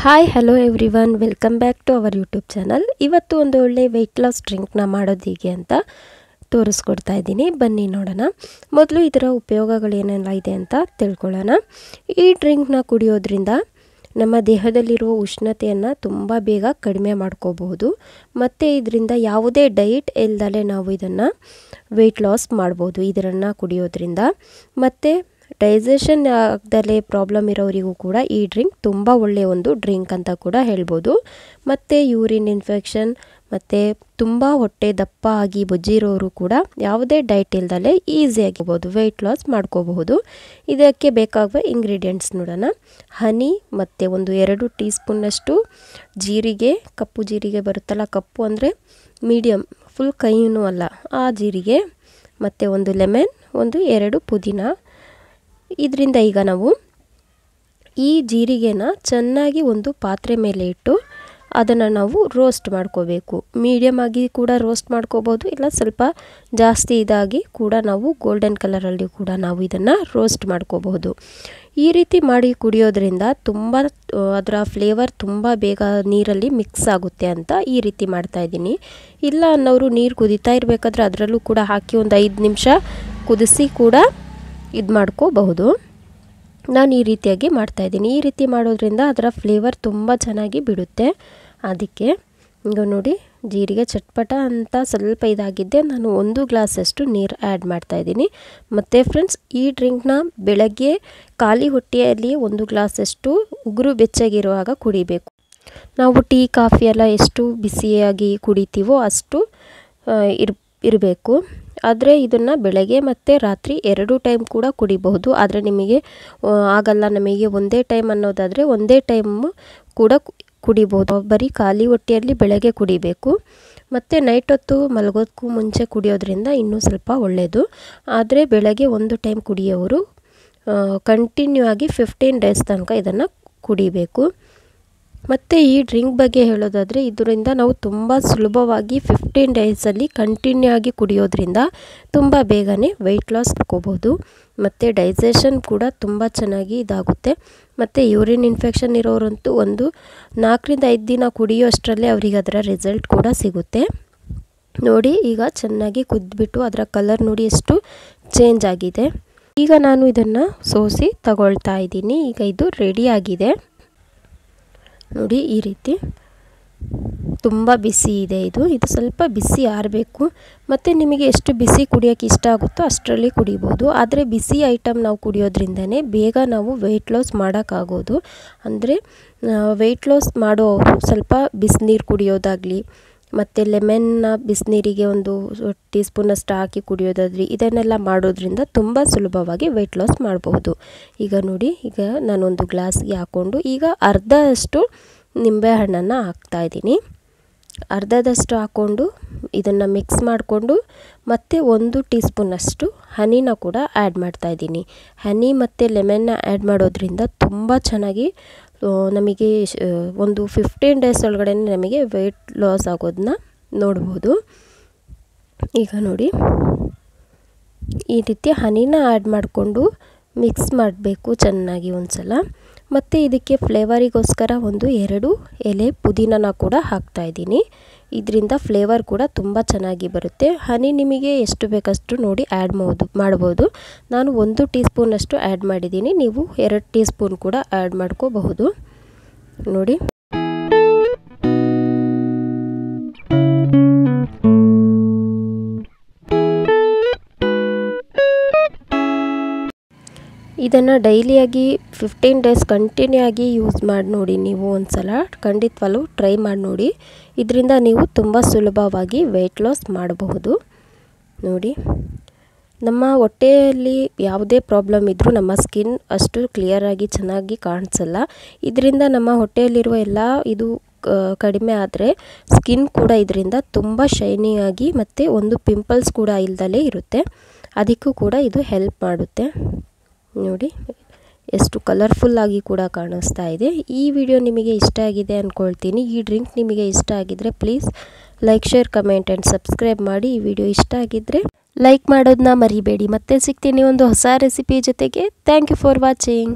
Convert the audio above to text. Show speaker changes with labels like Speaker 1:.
Speaker 1: Hi hello everyone, welcome back to our YouTube channel. ಇವತ್ತು ಒಂದು ಒಳ್ಳೆ ವೆಯ್ಟ್ ಲಾಸ್ ಡ್ರಿಂಕ್ನ ಮಾಡೋದು ಹೇಗೆ ಅಂತ ತೋರಿಸ್ಕೊಡ್ತಾ ಇದ್ದೀನಿ. ಬನ್ನಿ ನೋಡೋಣ. ಮೊದಲು ಇದರ ಉಪಯೋಗಗಳೇನೆಲ್ಲ ಇದೆ ಅಂತ ತಿಳ್ಕೊಳ್ಳೋಣ. ಈ ಡ್ರಿಂಕ್ನ ಕುಡಿಯೋದ್ರಿಂದ ನಮ್ಮ ದೇಹದಲ್ಲಿರುವ ಉಷ್ಣತೆಯನ್ನು ತುಂಬ ಬೇಗ ಕಡಿಮೆ ಮಾಡ್ಕೋಬಹುದು. ಮತ್ತು ಇದರಿಂದ ಯಾವುದೇ ಡಯಟ್ ಇಲ್ದಲೇ ನಾವು ಇದನ್ನು ವೆಯ್ಟ್ ಲಾಸ್ ಮಾಡ್ಬೋದು ಇದನ್ನು ಕುಡಿಯೋದ್ರಿಂದ. ಮತ್ತು ಡೈಜೆಷನ್ ಆಗದಲ್ಲೇ ಪ್ರಾಬ್ಲಮ್ ಇರೋರಿಗೂ ಕೂಡ ಈ ಡ್ರಿಂಕ್ ತುಂಬ ಒಳ್ಳೆಯ ಒಂದು ಡ್ರಿಂಕ್ ಅಂತ ಕೂಡ ಹೇಳ್ಬೋದು. ಮತ್ತು ಯೂರಿನ್ ಇನ್ಫೆಕ್ಷನ್ ಮತ್ತು ತುಂಬ ಹೊಟ್ಟೆ ದಪ್ಪ ಆಗಿ ಬೊಜ್ಜಿರೋರು ಕೂಡ ಯಾವುದೇ ಡಯಟ್ ಇಲ್ದಲೇ ಈಸಿಯಾಗಿರ್ಬೋದು ವೆಯ್ಟ್ ಲಾಸ್ ಮಾಡ್ಕೋಬಹುದು. ಇದಕ್ಕೆ ಬೇಕಾಗುವ ಇಂಗ್ರೀಡಿಯೆಂಟ್ಸ್ ನೋಡೋಣ. ಹನಿ ಮತ್ತು ಒಂದು 2 ಟೀ ಸ್ಪೂನ್ನಷ್ಟು ಜೀರಿಗೆ, ಕಪ್ಪು ಜೀರಿಗೆ ಬರುತ್ತಲ್ಲ, ಕಪ್ಪು ಅಂದರೆ ಮೀಡಿಯಮ್, ಫುಲ್ ಕೈನೂ ಅಲ್ಲ, ಆ ಜೀರಿಗೆ, ಮತ್ತು ಒಂದು ಲೆಮನ್, ಒಂದು 2 ಪುದೀನ. ಇದರಿಂದ ಈಗ ನಾವು ಈ ಜೀರಿಗೆನ ಚೆನ್ನಾಗಿ ಒಂದು ಪಾತ್ರೆ ಮೇಲೆ ಇಟ್ಟು ಅದನ್ನು ನಾವು ರೋಸ್ಟ್ ಮಾಡ್ಕೋಬೇಕು. ಮೀಡಿಯಮ್ ಆಗಿ ಕೂಡ ರೋಸ್ಟ್ ಮಾಡ್ಕೋಬೋದು, ಇಲ್ಲ ಸ್ವಲ್ಪ ಜಾಸ್ತಿ ಇದಾಗಿ ಕೂಡ ನಾವು ಗೋಲ್ಡನ್ ಕಲರಲ್ಲಿ ಕೂಡ ನಾವು ಇದನ್ನು ರೋಸ್ಟ್ ಮಾಡ್ಕೋಬಹುದು. ಈ ರೀತಿ ಮಾಡಿ ಕುಡಿಯೋದ್ರಿಂದ ತುಂಬ ಅದರ ಫ್ಲೇವರ್ ತುಂಬ ಬೇಗ ನೀರಲ್ಲಿ ಮಿಕ್ಸ್ ಆಗುತ್ತೆ ಅಂತ ಈ ರೀತಿ ಮಾಡ್ತಾಯಿದ್ದೀನಿ. ಇಲ್ಲ ಅನ್ನೋರು ನೀರು ಕುದೀತಾ ಇರಬೇಕಾದ್ರೆ ಅದರಲ್ಲೂ ಕೂಡ ಹಾಕಿ ಒಂದು 5 ನಿಮಿಷ ಕುದಿಸಿ ಕೂಡ ಇದು ಮಾಡ್ಕೋಬಹುದು. ನಾನು ಈ ರೀತಿಯಾಗಿ ಮಾಡ್ತಾಯಿದ್ದೀನಿ. ಈ ರೀತಿ ಮಾಡೋದ್ರಿಂದ ಅದರ ಫ್ಲೇವರ್ ತುಂಬ ಚೆನ್ನಾಗಿ ಬಿಡುತ್ತೆ. ಅದಕ್ಕೆ ಈಗ ನೋಡಿ, ಜೀರಿಗೆ ಚಟ್ಪಟ ಅಂತ ಸ್ವಲ್ಪ ಇದಾಗಿದ್ದೆ, ನಾನು 1 ಗ್ಲಾಸಷ್ಟು ನೀರು ಆ್ಯಡ್ ಮಾಡ್ತಾಯಿದ್ದೀನಿ. ಮತ್ತು ಫ್ರೆಂಡ್ಸ್, ಈ ಡ್ರಿಂಕ್ನ ಬೆಳಗ್ಗೆ ಖಾಲಿ ಹೊಟ್ಟೆಯಲ್ಲಿ 1 ಗ್ಲಾಸಷ್ಟು ಉಗುರು ಬೆಚ್ಚಗಿರುವಾಗ ಕುಡಿಬೇಕು. ನಾವು ಟೀ ಕಾಫಿ ಎಲ್ಲ ಎಷ್ಟು ಬಿಸಿಯಾಗಿ ಕುಡಿತೀವೋ ಅಷ್ಟು ಇರಬೇಕು. ಆದರೆ ಇದನ್ನು ಬೆಳಗ್ಗೆ ಮತ್ತು ರಾತ್ರಿ 2 ಟೈಮ್ ಕೂಡ ಕುಡಿಬಹುದು. ಆದರೆ ನಿಮಗೆ ಆಗಲ್ಲ, ನಮಗೆ ಒಂದೇ ಟೈಮ್ ಅನ್ನೋದಾದರೆ ಒಂದೇ ಟೈಮ್ ಕೂಡ ಕುಡಿಬೋದು. ಬರೀ ಖಾಲಿ ಹೊಟ್ಟೆಯಲ್ಲಿ ಬೆಳಗ್ಗೆ ಕುಡಿಬೇಕು. ಮತ್ತು ನೈಟ್ ಹೊತ್ತು ಮಲಗೋದಕ್ಕೂ ಮುಂಚೆ ಕುಡಿಯೋದ್ರಿಂದ ಇನ್ನೂ ಸ್ವಲ್ಪ ಒಳ್ಳೆಯದು. ಆದರೆ ಬೆಳಗ್ಗೆ 1 ಟೈಮ್ ಕುಡಿಯೋರು ಕಂಟಿನ್ಯೂ ಆಗಿ 15 ಡೇಸ್ ತನಕ ಇದನ್ನು ಕುಡಿಬೇಕು. ಮತ್ತು ಈ ಡ್ರಿಂಕ್ ಬಗ್ಗೆ ಹೇಳೋದಾದರೆ ಇದರಿಂದ ನಾವು ತುಂಬ ಸುಲಭವಾಗಿ 15 ಡೇಸಲ್ಲಿ ಕಂಟಿನ್ಯೂ ಆಗಿ ಕುಡಿಯೋದ್ರಿಂದ ತುಂಬ ಬೇಗನೆ ವೆಯ್ಟ್ ಲಾಸ್ ಮಾಡ್ಕೋಬೋದು. ಮತ್ತು ಡೈಜೆಷನ್ ಕೂಡ ತುಂಬ ಚೆನ್ನಾಗಿ ಇದಾಗುತ್ತೆ. ಮತ್ತು ಯೂರಿನ್ ಇನ್ಫೆಕ್ಷನ್ ಇರೋರಂತೂ ಒಂದು 4 ರಿಂದ 5 ದಿನ ಕುಡಿಯೋಷ್ಟರಲ್ಲೇ ಅವರಿಗೆ ಅದರ ರಿಸಲ್ಟ್ ಕೂಡ ಸಿಗುತ್ತೆ. ನೋಡಿ, ಈಗ ಚೆನ್ನಾಗಿ ಕುದ್ಬಿಟ್ಟು ಅದರ ಕಲರ್ ನೋಡಿ ಎಷ್ಟು ಚೇಂಜ್ ಆಗಿದೆ. ಈಗ ನಾನು ಇದನ್ನು ಸೋಸಿ ತಗೊಳ್ತಾ ಇದ್ದೀನಿ. ಈಗ ಇದು ರೆಡಿ ಆಗಿದೆ. ನೋಡಿ, ಈ ರೀತಿ ತುಂಬ ಬಿಸಿ ಇದೆ. ಇದು ಸ್ವಲ್ಪ ಬಿಸಿ ಆರಬೇಕು. ಮತ್ತು ನಿಮಗೆ ಎಷ್ಟು ಬಿಸಿ ಕುಡಿಯೋಕ್ಕೆ ಇಷ್ಟ ಆಗುತ್ತೋ ಅಷ್ಟರಲ್ಲಿ ಕುಡಿಬೋದು. ಆದರೆ ಬಿಸಿ ಐಟಮ್ ನಾವು ಕುಡಿಯೋದ್ರಿಂದನೇ ಬೇಗ ನಾವು ವೆಯ್ಟ್ ಲಾಸ್ ಮಾಡೋಕ್ಕಾಗೋದು. ಅಂದರೆ ವೆಯ್ಟ್ ಲಾಸ್ ಮಾಡೋರು ಸ್ವಲ್ಪ ಬಿಸಿನೀರು ಕುಡಿಯೋದಾಗಲಿ, ಮತ್ತು ಲೆಮನ್ನ ಬಿಸಿನೀರಿಗೆ 1 ಟೀ ಸ್ಪೂನಷ್ಟು ಹಾಕಿ ಕುಡಿಯೋದಾದ್ರಿ, ಇದನ್ನೆಲ್ಲ ಮಾಡೋದ್ರಿಂದ ತುಂಬ ಸುಲಭವಾಗಿ ವೆಯ್ಟ್ ಲಾಸ್ ಮಾಡಬಹುದು. ಈಗ ನೋಡಿ, ಈಗ ನಾನೊಂದು ಗ್ಲಾಸ್ಗೆ ಹಾಕ್ಕೊಂಡು ಈಗ ಅರ್ಧದಷ್ಟು ನಿಂಬೆಹಣ್ಣನ್ನು ಹಾಕ್ತಾಯಿದ್ದೀನಿ. ಅರ್ಧದಷ್ಟು ಹಾಕ್ಕೊಂಡು ಇದನ್ನು ಮಿಕ್ಸ್ ಮಾಡಿಕೊಂಡು ಮತ್ತು 1 ಟೀ ಸ್ಪೂನಷ್ಟು ಹನಿನ ಕೂಡ ಆ್ಯಡ್ ಮಾಡ್ತಾಯಿದ್ದೀನಿ. ಹನಿ ಮತ್ತು ಲೆಮನ್ನ ಆ್ಯಡ್ ಮಾಡೋದ್ರಿಂದ ತುಂಬ ಚೆನ್ನಾಗಿ ನಮಗೆ ಒಂದು 15 ಡೇಸ್ ಒಳಗಡೆ ನಮಗೆ ವೆಯ್ಟ್ ಲಾಸ್ ಆಗೋದನ್ನ ನೋಡ್ಬೋದು. ಈಗ ನೋಡಿ, ಈ ರೀತಿ ಹನಿನ ಆ್ಯಡ್ ಮಾಡಿಕೊಂಡು ಮಿಕ್ಸ್ ಮಾಡಬೇಕು ಚೆನ್ನಾಗಿ ಒಂದು ಸಲ. ಮತ್ತು ಇದಕ್ಕೆ ಫ್ಲೇವರಿಗೋಸ್ಕರ ಒಂದು 2 ಎಲೆ ಪುದೀನನ ಕೂಡ ಹಾಕ್ತಾಯಿದ್ದೀನಿ. ಇದರಿಂದ ಫ್ಲೇವರ್ ಕೂಡ ತುಂಬ ಚೆನ್ನಾಗಿ ಬರುತ್ತೆ. ಹನಿ ನಿಮಗೆ ಎಷ್ಟು ಬೇಕಷ್ಟು ನೋಡಿ ಆ್ಯಡ್ ಮಾಡ್ಬೋದು. ನಾನು 1 ಟೀ ಸ್ಪೂನಷ್ಟು ಆ್ಯಡ್ ಮಾಡಿದ್ದೀನಿ. ನೀವು 2 ಟೀ ಸ್ಪೂನ್ ಕೂಡ ಆ್ಯಡ್ ಮಾಡ್ಕೋಬಹುದು. ನೋಡಿ, ಇದನ್ನು ಡೈಲಿಯಾಗಿ 15 ಡೇಸ್ ಕಂಟಿನ್ಯೂ ಆಗಿ ಯೂಸ್ ಮಾಡಿ ನೋಡಿ. ನೀವು ಒಂದು ಸಲ ಖಂಡಿತವಾಗ್ಲೂ ಟ್ರೈ ಮಾಡಿ ನೋಡಿ. ಇದರಿಂದ ನೀವು ತುಂಬ ಸುಲಭವಾಗಿ ವೆಯ್ಟ್ ಲಾಸ್ ಮಾಡಬಹುದು. ನೋಡಿ, ನಮ್ಮ ಹೊಟ್ಟೆಯಲ್ಲಿ ಯಾವುದೇ ಪ್ರಾಬ್ಲಮ್ ಇದ್ದರೂ ನಮ್ಮ ಸ್ಕಿನ್ ಅಷ್ಟು ಕ್ಲಿಯರಾಗಿ ಚೆನ್ನಾಗಿ ಕಾಣಿಸಲ್ಲ. ಇದರಿಂದ ನಮ್ಮ ಹೊಟ್ಟೆಯಲ್ಲಿರುವ ಎಲ್ಲ ಇದು ಕಡಿಮೆ ಆದರೆ ಸ್ಕಿನ್ ಕೂಡ ಇದರಿಂದ ತುಂಬ ಶೈನಿಯಾಗಿ ಮತ್ತು ಒಂದು ಪಿಂಪಲ್ಸ್ ಕೂಡ ಇಲ್ದಲೇ ಇರುತ್ತೆ. ಅದಕ್ಕೂ ಕೂಡ ಇದು ಹೆಲ್ಪ್ ಮಾಡುತ್ತೆ. ನೋಡಿ, ಎಷ್ಟು ಕಲರ್ಫುಲ್ಲಾಗಿ ಕೂಡ ಕಾಣಿಸ್ತಾ ಇದೆ. ಈ ವಿಡಿಯೋ ನಿಮಗೆ ಇಷ್ಟ ಆಗಿದೆ ಅಂದ್ಕೊಳ್ತೀನಿ. ಈ ಡ್ರಿಂಕ್ ನಿಮಗೆ ಇಷ್ಟ ಆಗಿದ್ದರೆ please like, share, comment and subscribe ಮಾಡಿ. ಈ ವಿಡಿಯೋ ಇಷ್ಟ ಆಗಿದ್ದರೆ ಲೈಕ್ ಮಾಡೋದನ್ನ ಮರಿಬೇಡಿ. ಮತ್ತೆ ಸಿಗ್ತೀನಿ ಒಂದು ಹೊಸ ರೆಸಿಪಿ ಜೊತೆಗೆ. Thank you for watching.